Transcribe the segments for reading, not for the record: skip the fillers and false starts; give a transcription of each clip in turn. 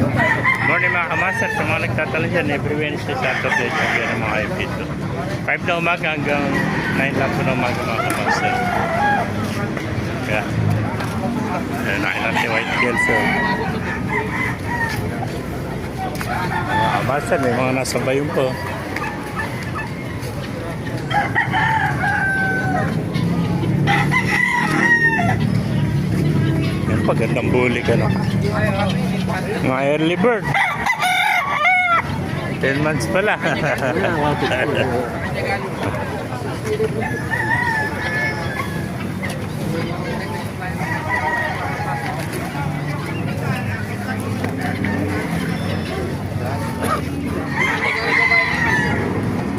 Morning mga kamaster, sa mga nagtatalo dyan, every Wednesday, Saturday, Sunday ng mga IP ito. 5 na umaga hanggang 9 lang po na umaga mga kamaster. Kaya, nakin natin white kelso. Mga kamaster, may mga nasa bayong po. Yan pa, gandang bulik ano. Mga early bird. 10 months pala.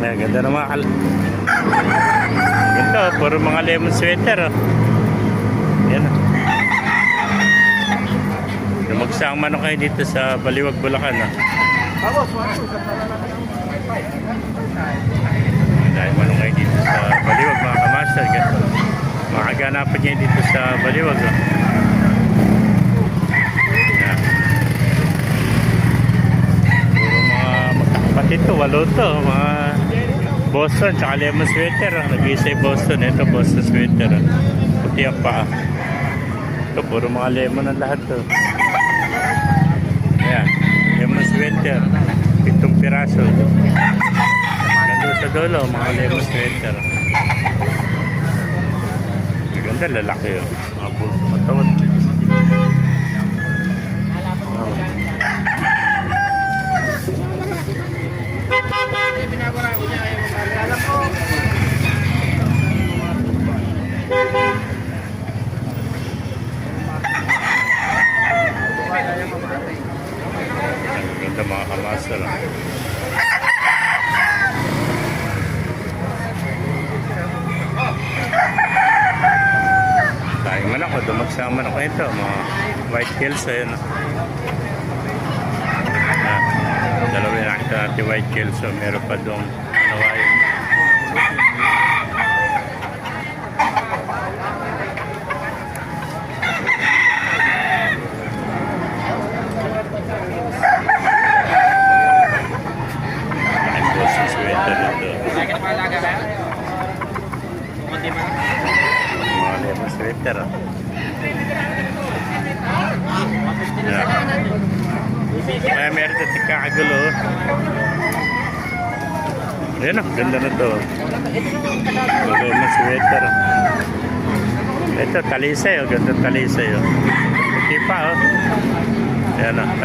Ay, ganda na mga ganda, puro mga lemon sweater oh. Yan oh. Lumagsang manok kayo dito sa Baliwag, Bulacan oh. Dahil manok kayo dito sa Baliwag mga kamaster. Makaganapan niya dito sa Baliwag oh. Yan. Puro mga pati ito, walo to mga Boston, tsaka lemon sweater oh. Nag-iisay Boston, ito Boston sweater oh. Puti ang paa. Ito, puro mga lemon ang lahat to. Ayan, lemon sweater 7 piraso. Ganda sa dulo, mga lemon sweater. Ganda, lalaki yun. Mga puro matawad. Ganda mga kamaster. Tayong manok, dumagsama na ko ito. Mga white kelso yun. Dalawin nakita natin white kelso. Meron pa doong nawain. Mga lemon sweater oh. Yeah. Kaya meron ito kakagulo oh. Ayan oh, ganda na ito oh. Lemon sweater oh. Ito talisay oh, ganda talisay oh. Puti pa oh. Ayan oh.